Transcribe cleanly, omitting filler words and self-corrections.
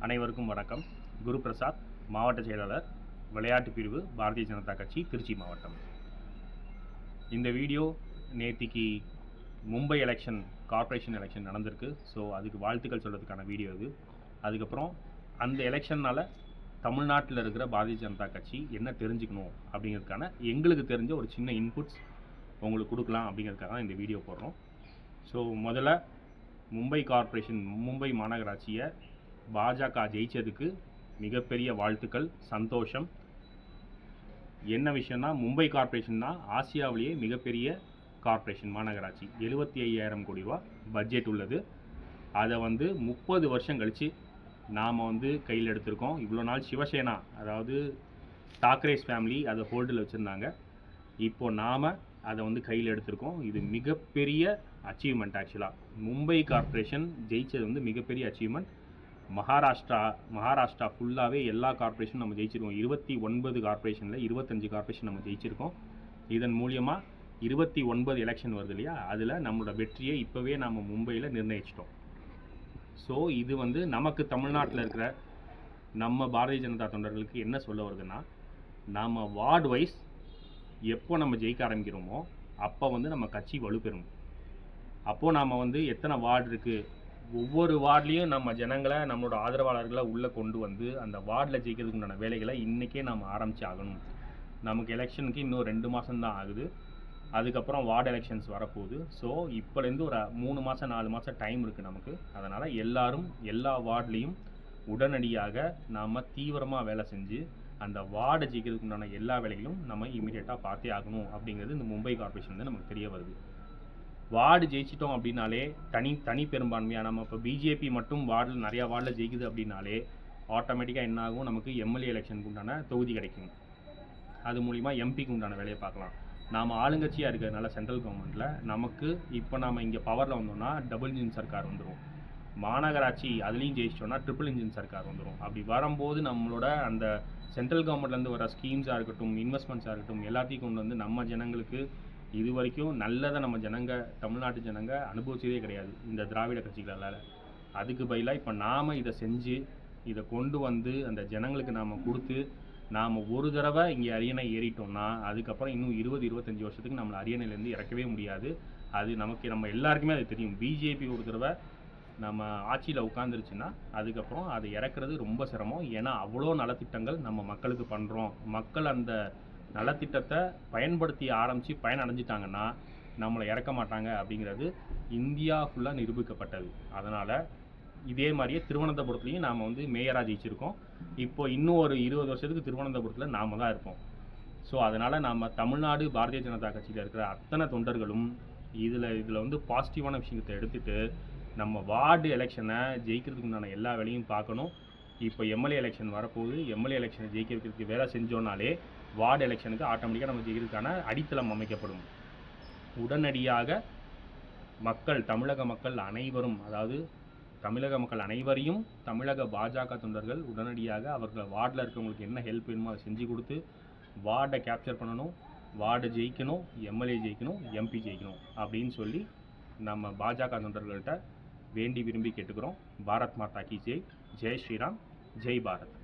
அனைவருக்கும் வணக்கம். குரு பிரசாத், மாவட்ட செயலாளர், விளையாட்டு பிரிவு, பாரதிய ஜனதா கட்சி, திருச்சி மாவட்டம். இந்த வீடியோ நேத்திக்கு மும்பை கார்ப்பரேஷன் எலெக்ஷன் நடந்திருக்கு. ஸோ அதுக்கு வாழ்த்துக்கள் சொல்கிறதுக்கான வீடியோ இது. அதுக்கப்புறம் அந்த எலெக்ஷனால் தமிழ்நாட்டில் இருக்கிற பாரதிய ஜனதா கட்சி என்ன தெரிஞ்சுக்கணும் அப்படிங்கிறதுக்கான எங்களுக்கு தெரிஞ்ச ஒரு சின்ன இன்புட்ஸ் உங்களுக்கு கொடுக்கலாம் அப்படிங்கிறதுக்காக தான் இந்த வீடியோ போடுறோம். ஸோ முதல்ல மும்பை மாநகராட்சியை பாஜக ஜெயிச்சதுக்கு மிகப்பெரிய வாழ்த்துக்கள், சந்தோஷம். என்ன விஷயம்னா, மும்பை கார்ப்பரேஷன் தான் ஆசியாவிலேயே மிகப்பெரிய கார்ப்பரேஷன் மாநகராட்சி. 75,000 கோடி ரூபா பட்ஜெட் உள்ளது. அதை 30 வருஷம் கழித்து நாம் கையில் எடுத்திருக்கோம். இவ்வளோ நாள் சிவசேனா, அதாவது தாக்கரேஸ் ஃபேமிலி அதை ஹோல்டில் வச்சுருந்தாங்க. இப்போது நாம் அதை கையில் எடுத்திருக்கோம். இது மிகப்பெரிய அச்சீவ்மெண்ட். ஆக்சுவலாக மும்பை கார்ப்பரேஷன் ஜெயிச்சது மிகப்பெரிய அச்சீவ்மெண்ட். மகாராஷ்டிரா ஃபுல்லாகவே எல்லா கார்ப்பரேஷனும் நம்ம ஜெயிச்சிருக்கோம். 29 கார்ப்பரேஷனில் 25 கார்ப்பரேஷன் நம்ம ஜெயிச்சிருக்கோம். இதன் மூலியமாக 29 எலெக்ஷன் வருது இல்லையா, அதில் நம்மளோட வெற்றியை இப்போவே நம்ம மும்பையில் நிர்ணயிச்சிட்டோம். ஸோ இது நமக்கு தமிழ்நாட்டில் இருக்கிற நம்ம பாரதிய ஜனதா தொண்டர்களுக்கு என்ன சொல்ல வருதுன்னா, நாம் வார்டு வைஸ் எப்போ நம்ம ஜெயிக்க ஆரம்பிக்கிறோமோ அப்போ நம்ம கட்சி வலுப்பெறும். அப்போது நாம் எத்தனை வார்டு இருக்குது, ஒவ்வொரு வார்ட்லேயும் நம்ம ஜனங்களை, நம்மளோட ஆதரவாளர்களை உள்ளே கொண்டு அந்த வார்டில் ஜெயிக்கிறதுக்கு உண்டான வேலைகளை இன்றைக்கே நம்ம ஆரம்பித்து ஆகணும். நமக்கு எலெக்ஷனுக்கு இன்னும் 2 மாதம்தான் ஆகுது. அதுக்கப்புறம் வார்டு எலெக்ஷன்ஸ் வரப்போகுது. ஸோ இப்போலேருந்து ஒரு 3 மாதம் 4 மாதம் டைம் இருக்குது நமக்கு. அதனால் எல்லாரும் எல்லா வார்ட்லேயும் உடனடியாக நாம் தீவிரமாக வேலை செஞ்சு அந்த வார்டை ஜெயிக்கிறதுக்கு உண்டான எல்லா வேலைகளும் நம்ம இமீடியட்டாக பார்த்தே ஆகணும் அப்படிங்கிறது இந்த மும்பை கார்ப்பரேஷன் நமக்கு தெரிய வருது. வார்டு ஜெயிச்சிட்டோம் அப்படின்னாலே தனி பெரும்பான்மையாக, நம்ம இப்போ பிஜேபி மட்டும் நிறையா வார்டில் ஜெயிக்குது அப்படின்னாலே ஆட்டோமேட்டிக்காக என்ன ஆகும், நமக்கு எம்எல்ஏ எலெக்ஷனுக்கு உண்டான தொகுதி கிடைக்கும். அது மூலிமா எம்பிக்கு உண்டான வேலையை பார்க்கலாம். நாம் ஆளுங்கட்சியாக இருக்கிறதுனால சென்ட்ரல் கவர்மெண்ட்டில் நமக்கு இப்போ நாம் இங்கே பவரில் வந்தோம்னா டபுள் இன்ஜின் சர்க்கார் வந்துடும். மாநகராட்சி அதுலேயும் ஜெயிச்சிட்டோன்னா ட்ரிபிள் இன்ஜின் சர்க்கார் வந்துடும். அப்படி வரும்போது நம்மளோட அந்த சென்ட்ரல் கவர்மெண்ட்லேருந்து வர ஸ்கீம்ஸாக இருக்கட்டும், இன்வெஸ்ட்மெண்ட்ஸாக இருக்கட்டும், எல்லாத்தையும் கொண்டு நம்ம ஜனங்களுக்கு இது வரைக்கும் நல்லதை நம்ம தமிழ்நாட்டு ஜனங்க அனுபவிச்சதே கிடையாது இந்த திராவிட கட்சிகளால். அதுக்கு பதிலாக இப்போ நாம் இதை செஞ்சு இதை கொண்டு அந்த ஜனங்களுக்கு நாம் கொடுத்து நாம் ஒரு தடவை இங்கே அரியணை ஏறிட்டோம்னா அதுக்கப்புறம் இன்னும் 20-25 வருஷத்துக்கு நம்மளை அரியணையிலேருந்து இறக்கவே முடியாது. அது நம்ம எல்லாருக்குமே அது தெரியும். பிஜேபி ஒரு தடவை நம்ம ஆட்சியில் உட்காந்துருச்சுன்னா அதுக்கப்புறம் அதை இறக்குறது ரொம்ப சிரமம். ஏன்னா அவ்வளோ நலத்திட்டங்கள் நம்ம மக்களுக்கு பண்ணுறோம். மக்கள் அந்த நலத்திட்டத்தை பயன்படுத்தி ஆரம்பித்து பயனடைஞ்சிட்டாங்கன்னா நம்மளை இறக்க மாட்டாங்க அப்படிங்கிறது இந்தியா ஃபுல்லாக நிரூபிக்கப்பட்டது. அதனால் இதே மாதிரியே திருவனந்தபுரத்துலேயும் நாம் மேயராக ஜெயிச்சிருக்கோம். இப்போ இன்னும் ஒரு 20 வருஷத்துக்கு திருவனந்தபுரத்தில் நாம் தான் இருப்போம். ஸோ அதனால் நம்ம தமிழ்நாடு பாரதிய ஜனதா கட்சியில் இருக்கிற அத்தனை தொண்டர்களும் இதில் பாசிட்டிவான விஷயத்தை எடுத்துகிட்டு நம்ம வார்டு எலெக்ஷனை ஜெயிக்கிறதுக்கு உண்டான எல்லா வேலையும் பார்க்கணும். இப்போ எம்எல்ஏ எலெக்ஷன் வரப்போகுது. எம்எல்ஏ எலெக்ஷனை ஜெயிக்கிறதுக்கு வேலை செஞ்சோன்னாலே வார்டு எலெக்ஷனுக்கு ஆட்டோமேட்டிக்காக நம்ம ஜெயிக்கிறதுக்கான அடித்தளம் அமைக்கப்படும். உடனடியாக தமிழக மக்கள் அனைவரும், அதாவது தமிழக மக்கள் அனைவரையும் தமிழக பாஜக தொண்டர்கள் உடனடியாக அவர்கள் வார்டில் இருக்கவங்களுக்கு என்ன ஹெல்ப் வேணுமோ அதை செஞ்சு கொடுத்து வார்டை கேப்சர் பண்ணணும், வார்டு ஜெயிக்கணும், எம்எல்ஏ ஜெயிக்கணும், எம்பி ஜெயிக்கணும் அப்படின்னு சொல்லி நம்ம பாஜக தொண்டர்கள்ட்ட வேண்டி விரும்பி கேட்டுக்கிறோம். பாரத் மாதா கி ஜெய். ஜெய் ஸ்ரீராம், ஜெய் பாரத்.